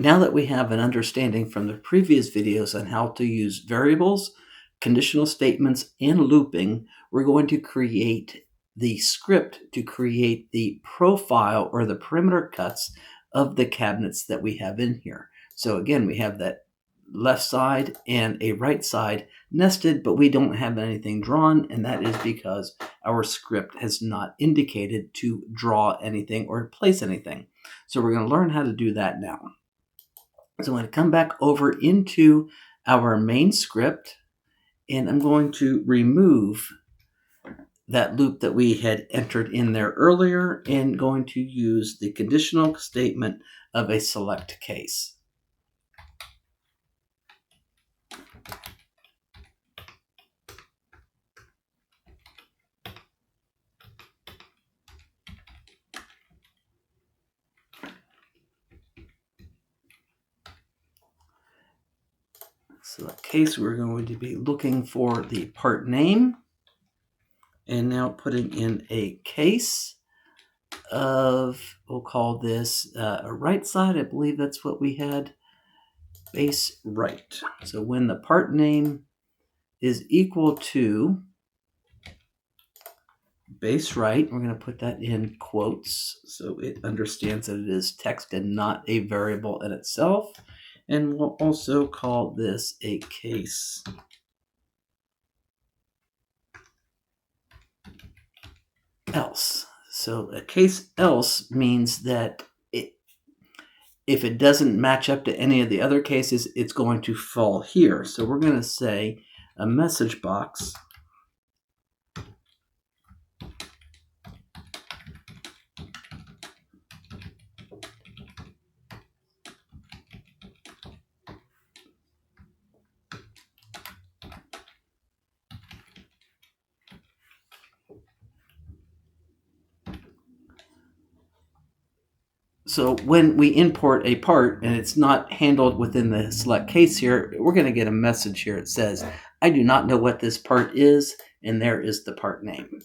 Now that we have an understanding from the previous videos on how to use variables, conditional statements, and looping, we're going to create the script to create the profile or the perimeter cuts of the cabinets that we have in here. So again, we have that left side and a right side nested, but we don't have anything drawn, and that is because our script has not indicated to draw anything or place anything. So we're going to learn how to do that now. So I'm going to come back over into our main script, and I'm going to remove that loop that we had entered in there earlier and going to use the conditional statement of a select case. Select case, we're going to be looking for the part name, and now putting in a case of, we'll call this a right side. I believe that's what we had, base right. So when the part name is equal to base right, we're going to put that in quotes so it understands that it is text and not a variable in itself. And we'll also call this a case. Else. So a case else means that if it doesn't match up to any of the other cases, it's going to fall here. So we're going to say a message box So when we import a part and it's not handled within the select case here, we're going to get a message here. It says, I do not know what this part is, and there is the part name.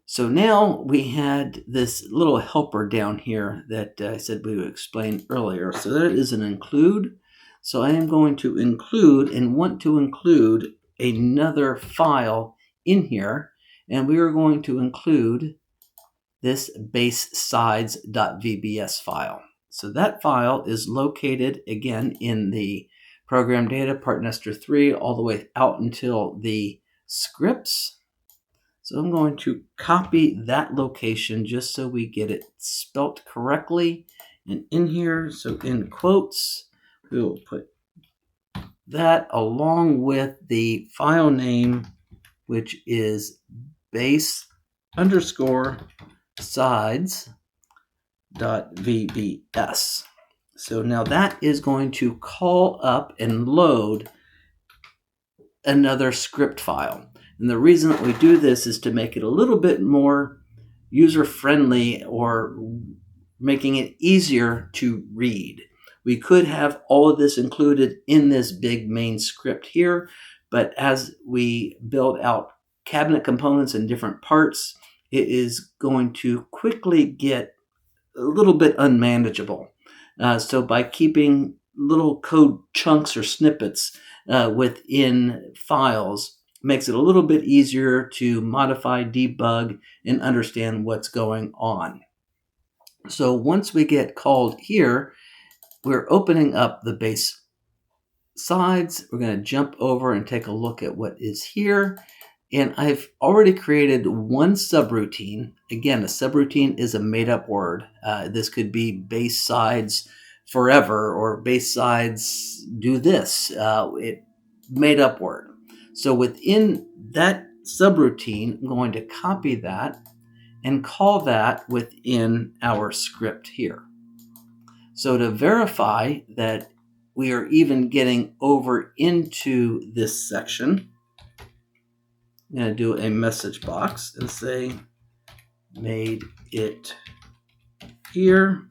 So now we had this little helper down here that I said we would explain earlier. So that is an include. So I am going to include and want to include another file in here, and we are going to include this base sides.vbs file. So that file is located again in the program data PartNester 3 all the way out until the scripts. So I'm going to copy that location just so we get it spelt correctly. And in here, so in quotes, we will put that along with the file name, which is base underscore sides.vbs. So now that is going to call up and load another script file. And the reason that we do this is to make it a little bit more user-friendly or making it easier to read. We could have all of this included in this big main script here, but as we build out cabinet components and different parts, it is going to quickly get a little bit unmanageable. So by keeping little code chunks or snippets within files, makes it a little bit easier to modify, debug, and understand what's going on. So once we get called here, we're opening up the base sides. We're going to jump over and take a look at what is here. And I've already created one subroutine. Again, a subroutine is a made-up word. This could be base sides forever or base sides do this. It made-up word. So within that subroutine, I'm going to copy that and call that within our script here. So to verify that we are even getting over into this section, I'm going to do a message box and say, made it here.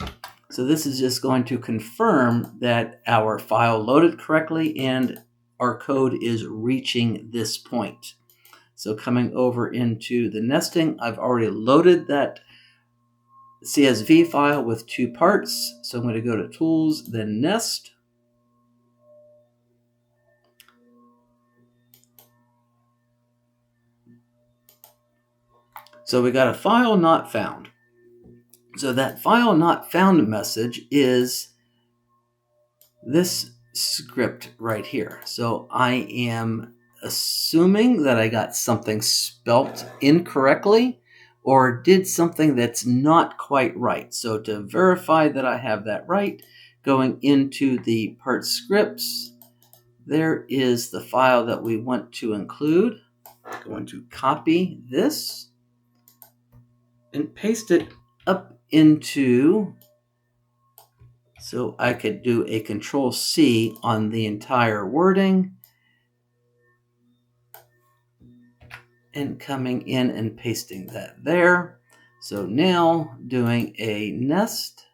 So this is just going to confirm that our file loaded correctly and our code is reaching this point. So coming over into the nesting, I've already loaded that CSV file with 2 parts. So I'm going to go to Tools, then Nest. So we got a file not found. So that file not found message is this script right here. So I am assuming that I got something spelt incorrectly or did something that's not quite right. So to verify that I have that right, going into the part scripts, there is the file that we want to include. I'm going to copy this and paste it up into, so I could do a Control C on the entire wording and coming in and pasting that there. So now doing a nest.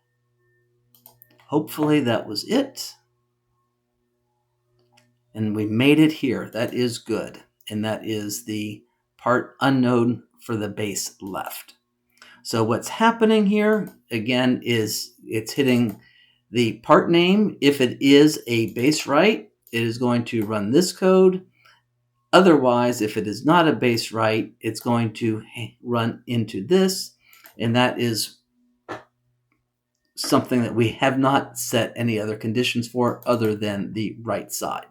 Hopefully that was it. And we made it here. That is good. And that is the part unknown for the base left. So what's happening here, again, is it's hitting the part name. If it is a base right, it is going to run this code. Otherwise, if it is not a base right, it's going to run into this. And that is something that we have not set any other conditions for other than the right side.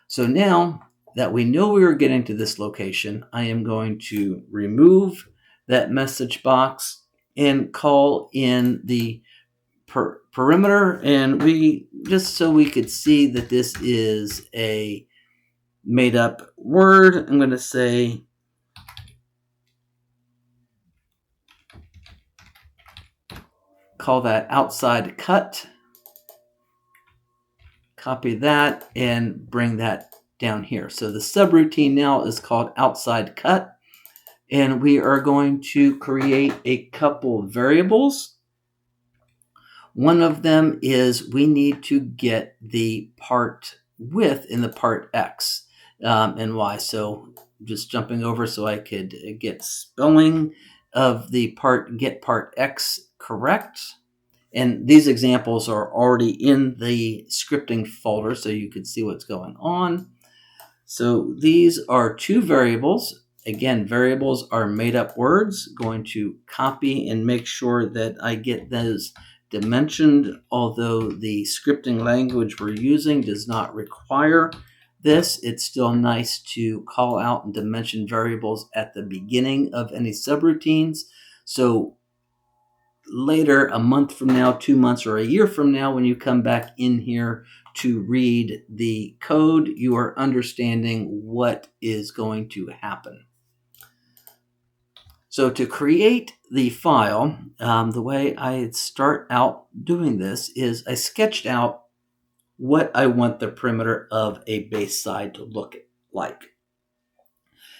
So now that we know we are getting to this location, I am going to remove that message box and call in the perimeter. And we, just so we could see that this is a made up word, I'm going to say call that outside cut. Copy that and bring that down here. So the subroutine now is called outside cut. And we are going to create a couple variables. One of them is we need to get the part width in the part X and Y. So just jumping over so I could get spelling of the part, get part X correct. And these examples are already in the scripting folder so you can see what's going on. So these are 2 variables. Again, variables are made up words. Going to copy and make sure that I get those dimensioned, although the scripting language we're using does not require this. It's still nice to call out and dimension variables at the beginning of any subroutines. So later, a month from now, 2 months, or a year from now, when you come back in here to read the code, you are understanding what is going to happen. So to create the file, the way I start out doing this is I sketched out what I want the perimeter of a base side to look like.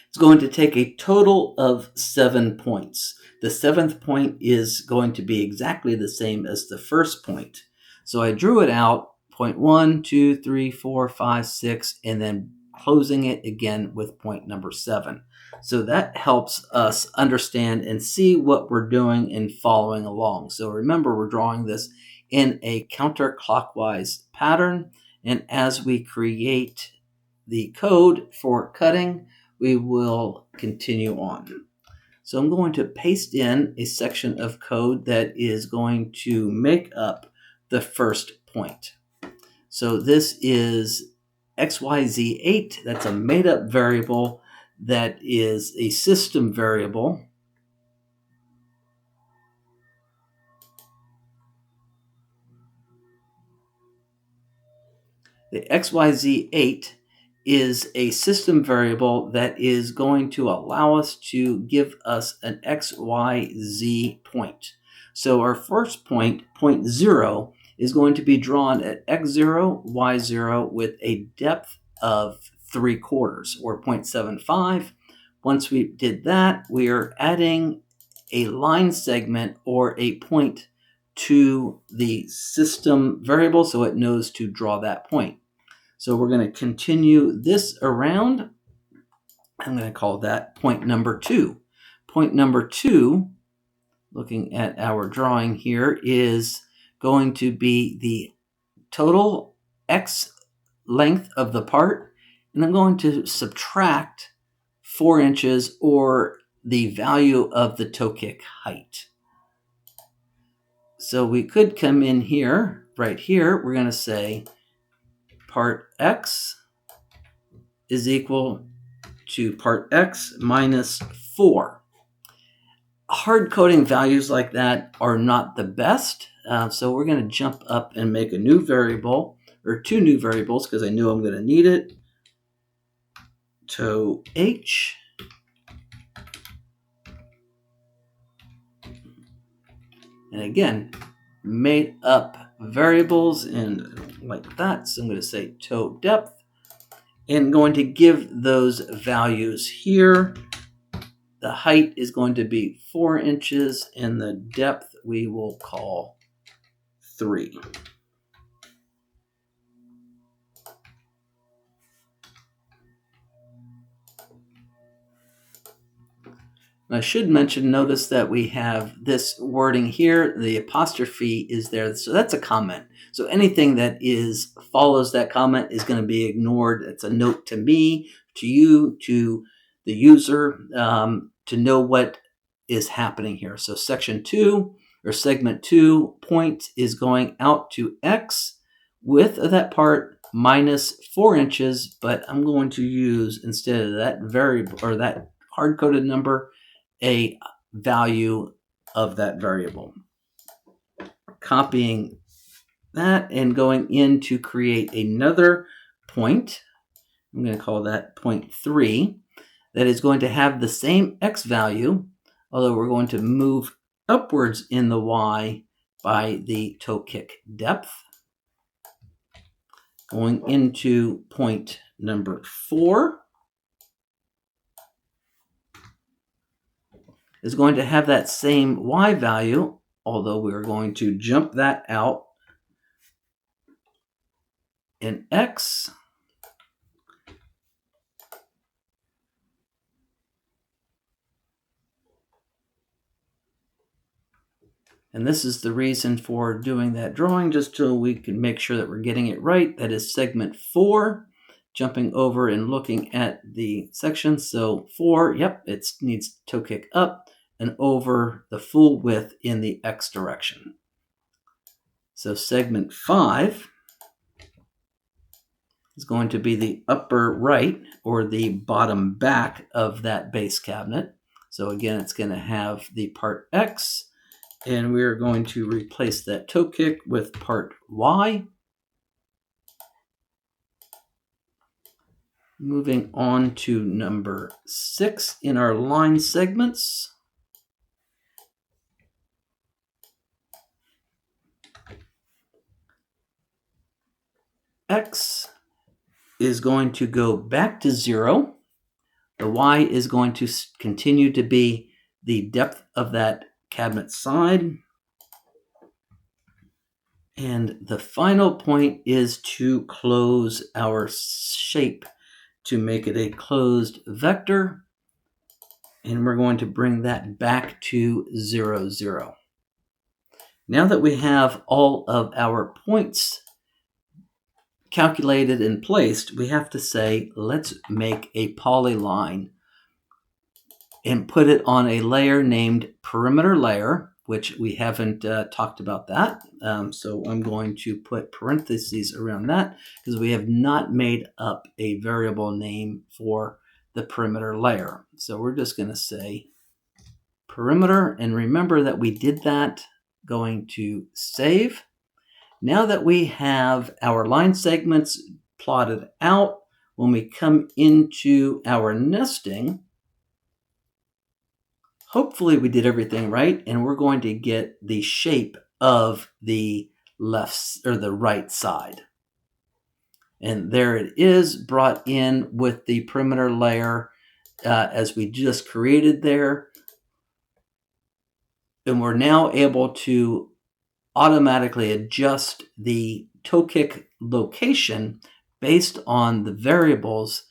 It's going to take a total of 7 points. The 7th point is going to be exactly the same as the first point. So I drew it out, point 1, 2, 3, 4, 5, 6, and then closing it again with point number 7. So that helps us understand and see what we're doing and following along. So remember, we're drawing this in a counterclockwise pattern. And as we create the code for cutting, we will continue on. So I'm going to paste in a section of code that is going to make up the first point. So this is XYZ8. That's a made up variable that is a system variable. The XYZ8 is a system variable that is going to allow us to give us an XYZ point. So our first point, point 0, is going to be drawn at X0, Y0 with a depth of 3/4 or 0.75. Once we did that, we are adding a line segment or a point to the system variable so it knows to draw that point. So we're going to continue this around. I'm going to call that point number 2. Point number 2 looking at our drawing here, is going to be the total X length of the part, and I'm going to subtract 4 inches, or the value of the toe kick height. So we could come in here, right here, we're going to say part X is equal to part X minus 4. Hard coding values like that are not the best. So we're going to jump up and make a new variable, or 2 new variables, because I know I'm going to need it. Toe H and again, made up variables and like that. So I'm going to say toe depth and going to give those values here. The height is going to be 4 inches and the depth we will call 3. I should mention, notice that we have this wording here. The apostrophe is there, so that's a comment. So anything that follows that comment is going to be ignored. It's a note to me, to you, to the user, to know what is happening here. So section 2 or segment 2 point is going out to X, width of that part minus 4 inches, but I'm going to use, instead of that variable or that hard-coded number, a value of that variable. Copying that and going in to create another point. I'm going to call that point 3. That is going to have the same X value, although we're going to move upwards in the Y by the toe kick depth. Going into point number 4. Is going to have that same Y value, although we're going to jump that out in X. And this is the reason for doing that drawing, just so we can make sure that we're getting it right. That is segment 4. Jumping over and looking at the section. So 4, yep, it needs toe kick up and over the full width in the X direction. So segment 5 is going to be the upper right or the bottom back of that base cabinet. So again, it's going to have the part X, and we're going to replace that toe kick with part Y. Moving on to number 6 in our line segments. X is going to go back to 0. The Y is going to continue to be the depth of that cabinet side. And the final point is to close our shape to make it a closed vector. And we're going to bring that back to 0, 0. Now that we have all of our points calculated and placed, we have to say, let's make a polyline and put it on a layer named perimeter layer, which we haven't talked about that. So I'm going to put parentheses around that because we have not made up a variable name for the perimeter layer. So we're just going to say perimeter, and remember that we did that. Going to save. Now that we have our line segments plotted out, when we come into our nesting, hopefully we did everything right, and we're going to get the shape of the left or the right side. And there it is, brought in with the perimeter layer as we just created there. And we're now able to automatically adjust the toe kick location based on the variables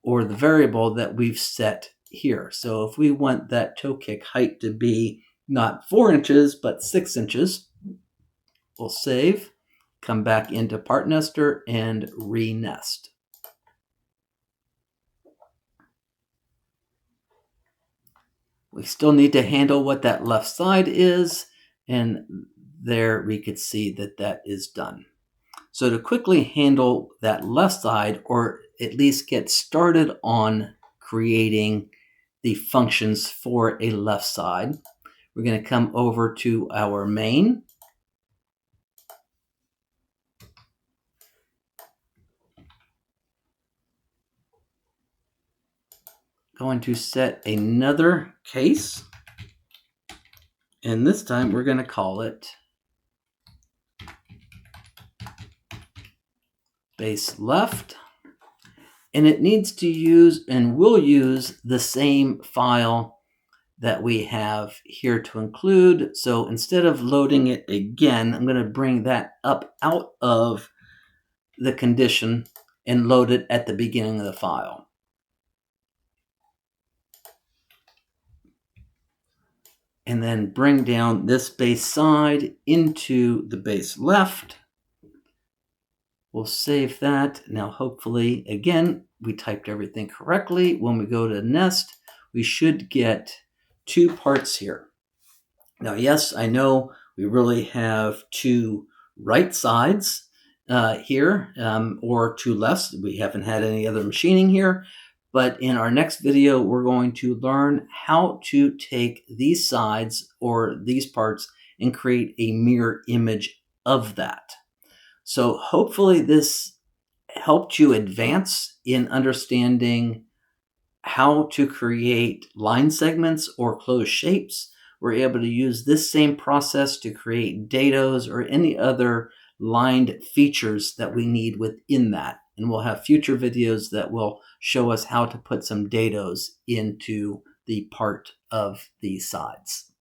or the variable that we've set here. So if we want that toe kick height to be not 4 inches, but 6 inches. We'll save, come back into PartNester and re-nest. We still need to handle what that left side is, and there we could see that that is done. So to quickly handle that left side, or at least get started on creating the functions for a left side, we're going to come over to our main. Going to set another case, and this time we're going to call it base left, and it needs to use and will use the same file that we have here to include. So instead of loading it again, I'm going to bring that up out of the condition and load it at the beginning of the file. And then bring down this base side into the base left. We'll save that. Now, hopefully, again, we typed everything correctly. When we go to nest, we should get 2 parts here. Now, yes, I know we really have 2 right sides here, or 2 lefts. We haven't had any other machining here. But in our next video, we're going to learn how to take these sides or these parts and create a mirror image of that. So hopefully this helped you advance in understanding how to create line segments or closed shapes. We're able to use this same process to create dados or any other lined features that we need within that. And we'll have future videos that will show us how to put some dados into the part of the sides.